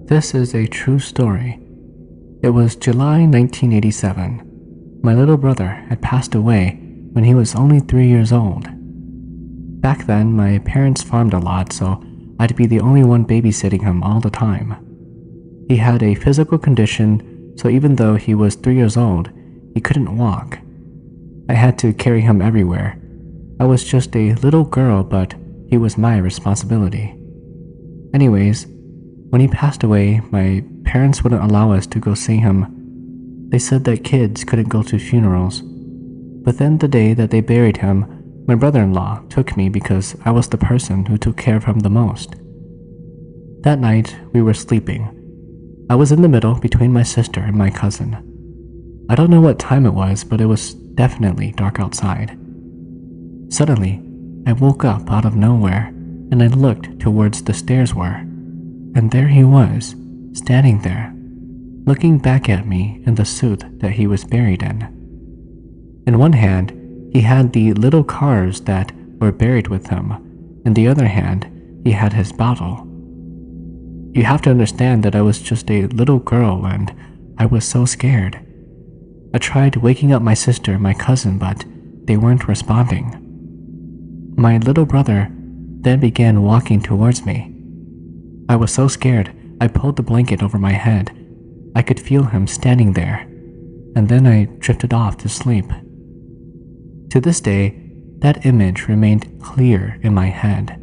This is a true story. It was July 1987. My little brother had passed away when he was only 3 years old. Back then, my parents farmed a lot, so I'd be the only one babysitting him all the time. He had a physical condition, so even though he was 3 years old, he couldn't walk. I had to carry him everywhere. I was just a little girl, but he was my responsibility. Anyways, when he passed away, my parents wouldn't allow us to go see him. They said that kids couldn't go to funerals. But then the day that they buried him, my brother-in-law took me because I was the person who took care of him the most. That night, we were sleeping. I was in the middle between my sister and my cousin. I don't know what time it was, but it was definitely dark outside. Suddenly, I woke up out of nowhere and I looked towards the stairs were, and there he was, standing there, looking back at me in the suit that he was buried in. In one hand, he had the little cars that were buried with him. In the other hand, he had his bottle. You have to understand that I was just a little girl and I was so scared. I tried waking up my sister and my cousin, but they weren't responding. My little brother then began walking towards me. I was so scared, I pulled the blanket over my head. I could feel him standing there, and then I drifted off to sleep. To this day, that image remained clear in my head.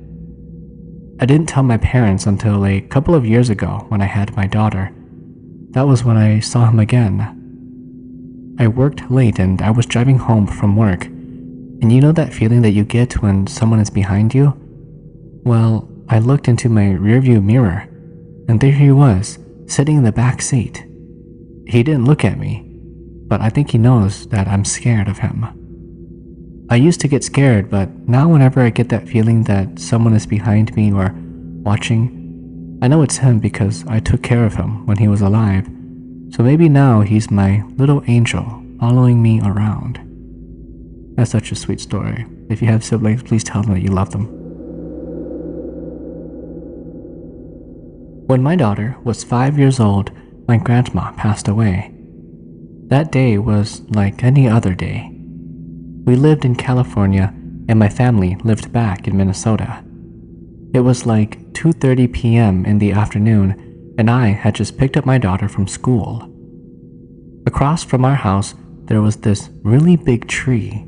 I didn't tell my parents until a couple of years ago when I had my daughter. That was when I saw him again. I worked late and I was driving home from work. And you know that feeling that you get when someone is behind you? Well, I looked into my rearview mirror, and there he was, sitting in the back seat. He didn't look at me, but I think he knows that I'm scared of him. I used to get scared, but now whenever I get that feeling that someone is behind me or watching, I know it's him because I took care of him when he was alive. So maybe now he's my little angel following me around. That's such a sweet story. If you have siblings, please tell them that you love them. When my daughter was 5 years old, my grandma passed away. That day was like any other day. We lived in California and my family lived back in Minnesota. It was like 2:30 p.m. in the afternoon and I had just picked up my daughter from school. Across from our house, there was this really big tree.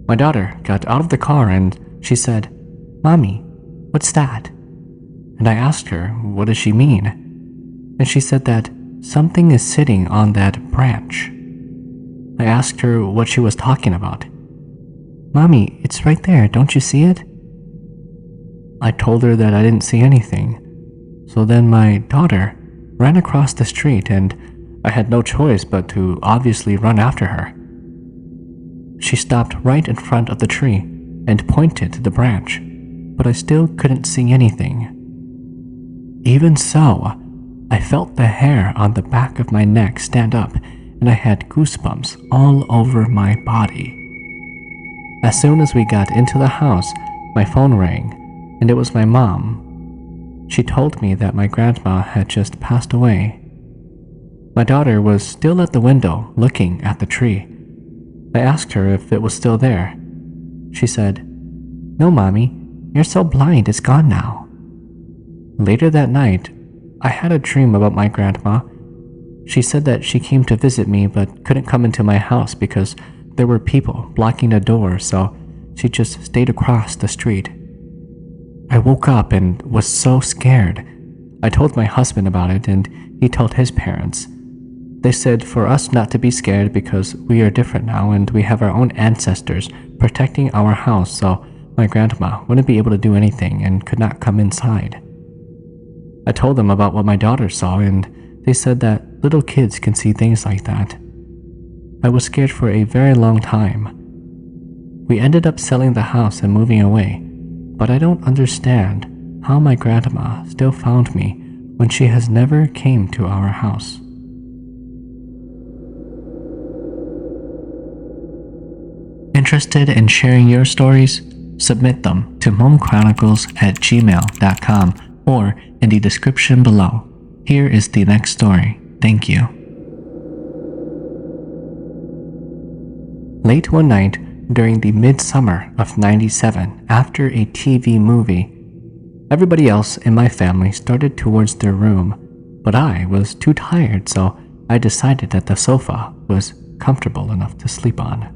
My daughter got out of the car and she said, "Mommy, what's that?" And I asked her, what does she mean? And she said that something is sitting on that branch. I asked her what she was talking about. "Mommy, it's right there, don't you see it?" I told her that I didn't see anything. So then my daughter ran across the street and I had no choice but to obviously run after her. She stopped right in front of the tree and pointed to the branch, but I still couldn't see anything. Even so, I felt the hair on the back of my neck stand up and I had goosebumps all over my body. As soon as we got into the house, my phone rang and it was my mom. She told me that my grandma had just passed away. My daughter was still at the window looking at the tree. I asked her if it was still there. She said, "No, Mommy, you're so blind, it's gone now." Later that night, I had a dream about my grandma. She said that she came to visit me but couldn't come into my house because there were people blocking the door, so she just stayed across the street. I woke up and was so scared. I told my husband about it and he told his parents. They said for us not to be scared because we are different now and we have our own ancestors protecting our house, so my grandma wouldn't be able to do anything and could not come inside. I told them about what my daughter saw and they said that little kids can see things like that. I was scared for a very long time. We ended up selling the house and moving away, but I don't understand how my grandma still found me when she has never came to our house. Interested in sharing your stories? Submit them to HmongChronicles@gmail.com or in the description below. Here is the next story. Thank you. Late one night during the midsummer of '97, after a TV movie, everybody else in my family started towards their room, but I was too tired, so I decided that the sofa was comfortable enough to sleep on.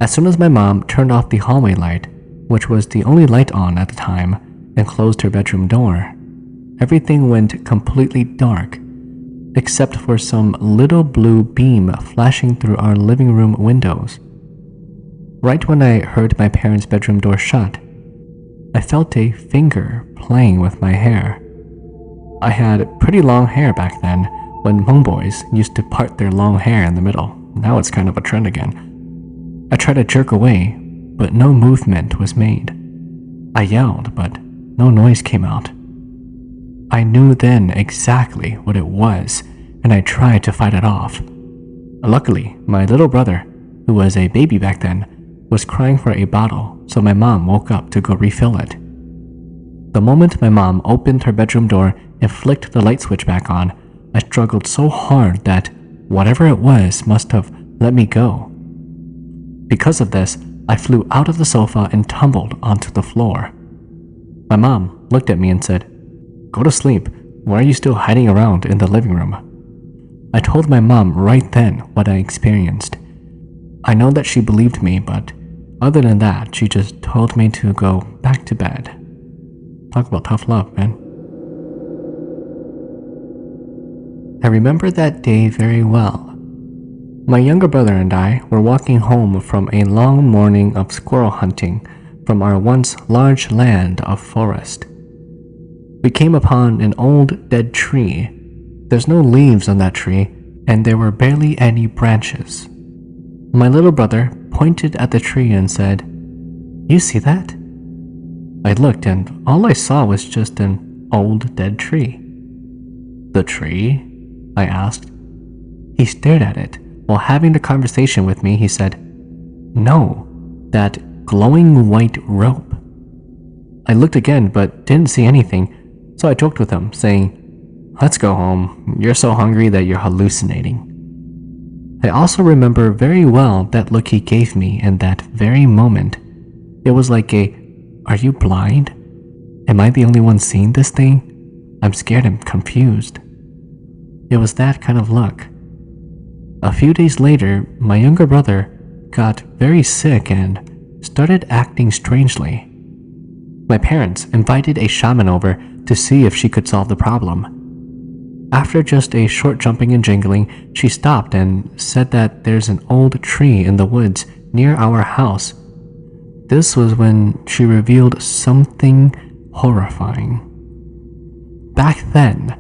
As soon as my mom turned off the hallway light, which was the only light on at the time, and closed her bedroom door, everything went completely dark, except for some little blue beam flashing through our living room windows. Right when I heard my parents' bedroom door shut, I felt a finger playing with my hair. I had pretty long hair back then, when Hmong boys used to part their long hair in the middle. Now it's kind of a trend again. I tried to jerk away, but no movement was made. I yelled, but no noise came out. I knew then exactly what it was, and I tried to fight it off. Luckily, my little brother, who was a baby back then, was crying for a bottle, so my mom woke up to go refill it. The moment my mom opened her bedroom door and flicked the light switch back on, I struggled so hard that whatever it was must have let me go. Because of this, I flew out of the sofa and tumbled onto the floor. My mom looked at me and said, "Go to sleep. Why are you still hiding around in the living room?" I told my mom right then what I experienced. I know that she believed me, but other than that, she just told me to go back to bed. Talk about tough love, man. I remember that day very well. My younger brother and I were walking home from a long morning of squirrel hunting from our once large land of forest. We came upon an old dead tree. There's no leaves on that tree, and there were barely any branches. My little brother pointed at the tree and said, "You see that?" I looked, and all I saw was just an old dead tree. "The tree?" I asked. He stared at it. While having the conversation with me, he said, "No, that glowing white rope." I looked again but didn't see anything, so I joked with him, saying, "Let's go home. You're so hungry that you're hallucinating." I also remember very well that look he gave me in that very moment. It was like a, "Are you blind? Am I the only one seeing this thing? I'm scared and confused." It was that kind of look. A few days later, my younger brother got very sick and started acting strangely. My parents invited a shaman over to see if she could solve the problem. After just a short jumping and jingling, she stopped and said that there's an old tree in the woods near our house. This was when she revealed something horrifying. Back then,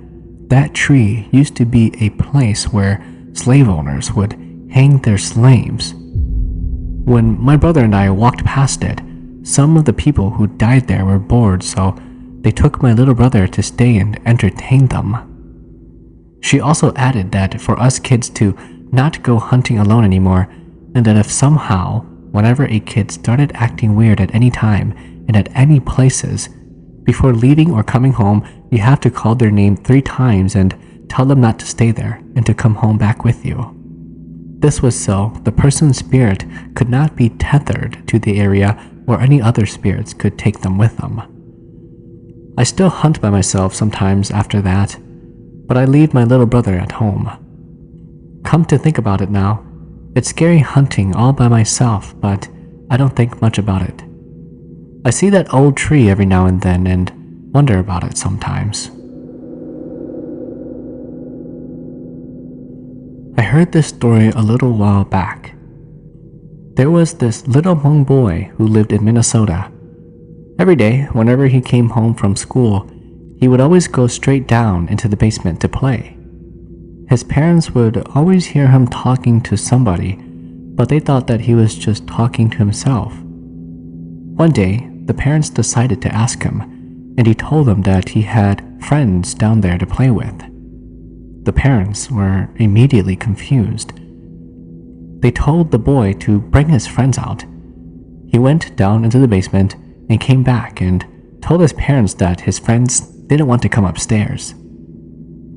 that tree used to be a place where slave owners would hang their slaves. When my brother and I walked past it, some of the people who died there were bored, so they took my little brother to stay and entertain them. She also added that for us kids to not go hunting alone anymore, and that if somehow, whenever a kid started acting weird at any time and at any places, before leaving or coming home, you have to call their name 3 times and tell them not to stay there and to come home back with you. This was so the person's spirit could not be tethered to the area or any other spirits could take them with them. I still hunt by myself sometimes after that, but I leave my little brother at home. Come to think about it now, it's scary hunting all by myself, but I don't think much about it. I see that old tree every now and then and wonder about it sometimes. I heard this story a little while back. There was this little Hmong boy who lived in Minnesota. Every day, whenever he came home from school, he would always go straight down into the basement to play. His parents would always hear him talking to somebody, but they thought that he was just talking to himself. One day, the parents decided to ask him, and he told them that he had friends down there to play with. The parents were immediately confused. They told the boy to bring his friends out. He went down into the basement and came back and told his parents that his friends didn't want to come upstairs.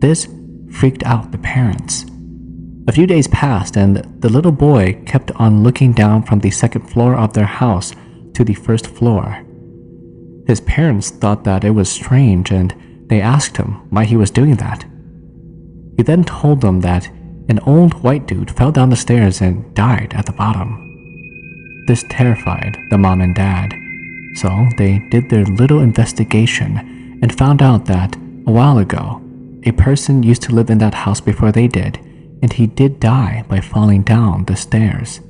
This freaked out the parents. A few days passed and the little boy kept on looking down from the second floor of their house to the first floor. His parents thought that it was strange and they asked him why he was doing that. He then told them that an old white dude fell down the stairs and died at the bottom. This terrified the mom and dad, so they did their little investigation and found out that a while ago, a person used to live in that house before they did, and he did die by falling down the stairs.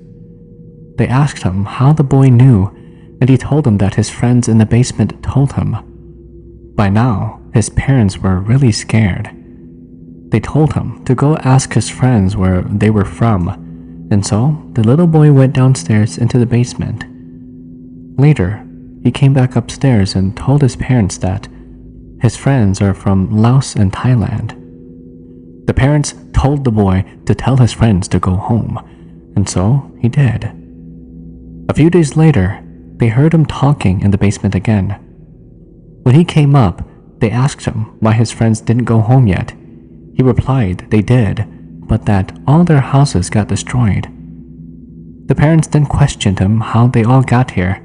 They asked him how the boy knew, and he told them that his friends in the basement told him. By now, his parents were really scared. They told him to go ask his friends where they were from, and so the little boy went downstairs into the basement. Later, he came back upstairs and told his parents that his friends are from Laos and Thailand. The parents told the boy to tell his friends to go home, and so he did. A few days later, they heard him talking in the basement again. When he came up, they asked him why his friends didn't go home yet. He replied they did, but that all their houses got destroyed. The parents then questioned him how they all got here.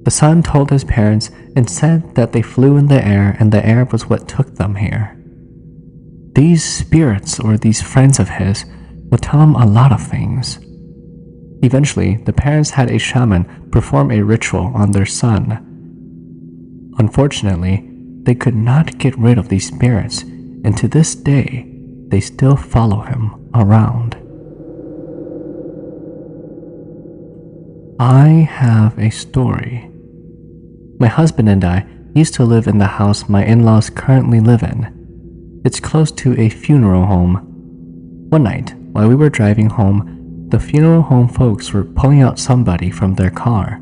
The son told his parents and said that they flew in the air and the air was what took them here. These spirits or these friends of his would tell him a lot of things. Eventually, the parents had a shaman perform a ritual on their son. Unfortunately, they could not get rid of these spirits, and to this day, they still follow him around. I have a story. My husband and I used to live in the house my in-laws currently live in. It's close to a funeral home. One night, while we were driving home, the funeral home folks were pulling out somebody from their car.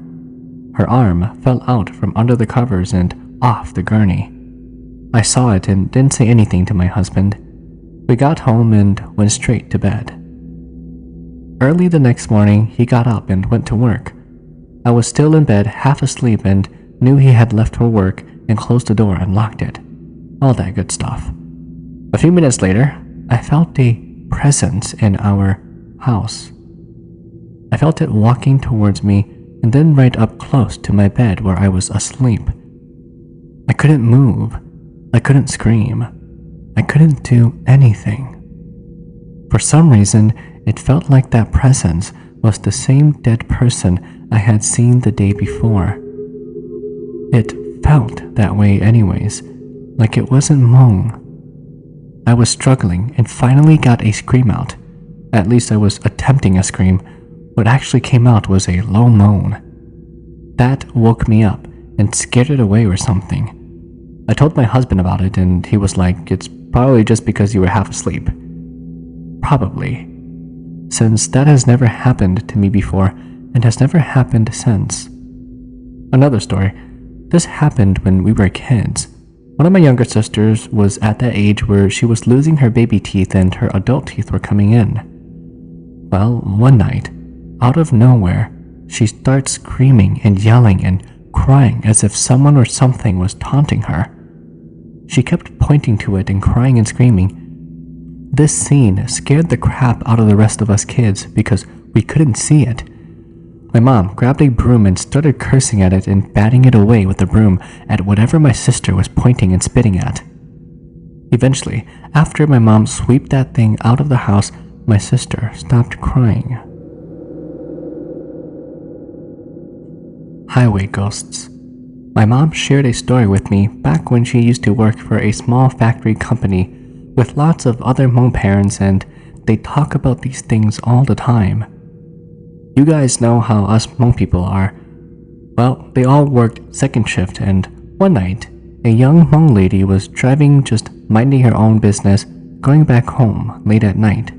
Her arm fell out from under the covers and off the gurney. I saw it and didn't say anything to my husband. We got home and went straight to bed. Early the next morning, he got up and went to work. I was still in bed, half asleep, and knew he had left for work and closed the door and locked it. All that good stuff. A few minutes later, I felt a presence in our house. I felt it walking towards me and then right up close to my bed where I was asleep. I couldn't move. I couldn't scream. I couldn't do anything. For some reason, it felt like that presence was the same dead person I had seen the day before. It felt that way anyways, like it wasn't Hmong. I was struggling and finally got a scream out. At least I was attempting a scream. What actually came out was a low moan. That woke me up and scared it away or something. I told my husband about it and he was like, "It's probably just because you were half asleep." Probably. Since that has never happened to me before and has never happened since. Another story. This happened when we were kids. One of my younger sisters was at that age where she was losing her baby teeth and her adult teeth were coming in. Well, one night, out of nowhere, she starts screaming and yelling and crying as if someone or something was taunting her. She kept pointing to it and crying and screaming. This scene scared the crap out of the rest of us kids because we couldn't see it. My mom grabbed a broom and started cursing at it and batting it away with the broom at whatever my sister was pointing and spitting at. Eventually, after my mom swept that thing out of the house, my sister stopped crying. Highway ghosts. My mom shared a story with me back when she used to work for a small factory company with lots of other Hmong parents, and they talk about these things all the time. You guys know how us Hmong people are. Well, they all worked second shift, and one night, a young Hmong lady was driving, just minding her own business, going back home late at night.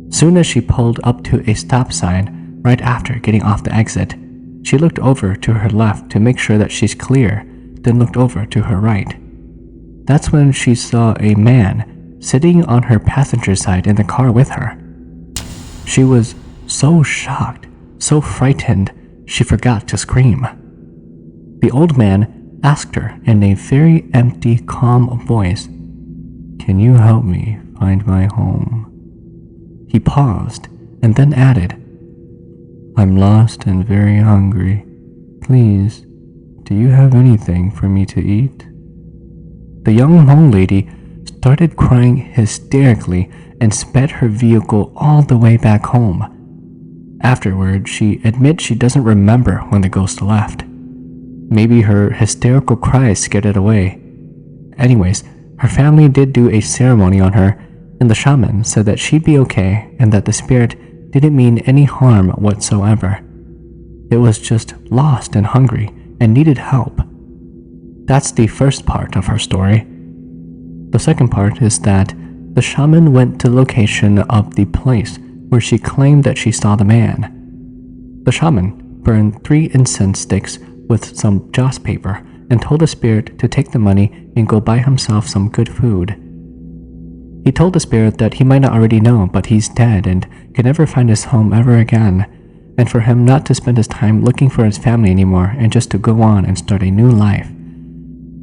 Soon as she pulled up to a stop sign, right after getting off the exit, she looked over to her left to make sure that she's clear, then looked over to her right. That's when she saw a man sitting on her passenger side in the car with her. She was so shocked, so frightened, she forgot to scream. The old man asked her in a very empty, calm voice, Can you help me find my home?" He paused and then added, "I'm lost and very hungry. Please, do you have anything for me to eat?" The young Hmong lady started crying hysterically and sped her vehicle all the way back home. Afterward, she admits she doesn't remember when the ghost left. Maybe her hysterical cries scared it away. Anyways, her family did do a ceremony on her, and the shaman said that she'd be okay and that the spirit didn't mean any harm whatsoever. It was just lost and hungry and needed help. That's the first part of her story. The second part is that the shaman went to the location of the place where she claimed that she saw the man. The shaman burned 3 incense sticks with some joss paper and told the spirit to take the money and go buy himself some good food. He told the spirit that he might not already know, but he's dead and can never find his home ever again, and for him not to spend his time looking for his family anymore and just to go on and start a new life.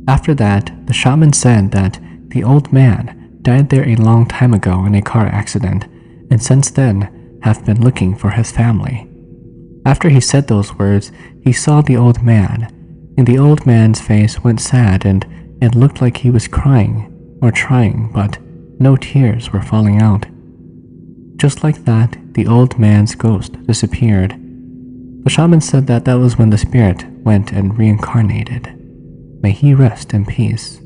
After that, the shaman said that the old man died there a long time ago in a car accident, and since then have been looking for his family. After he said those words, he saw the old man, and the old man's face went sad and it looked like he was crying or trying, but no tears were falling out. Just like that, the old man's ghost disappeared. The shaman said that that was when the spirit went and reincarnated. May he rest in peace.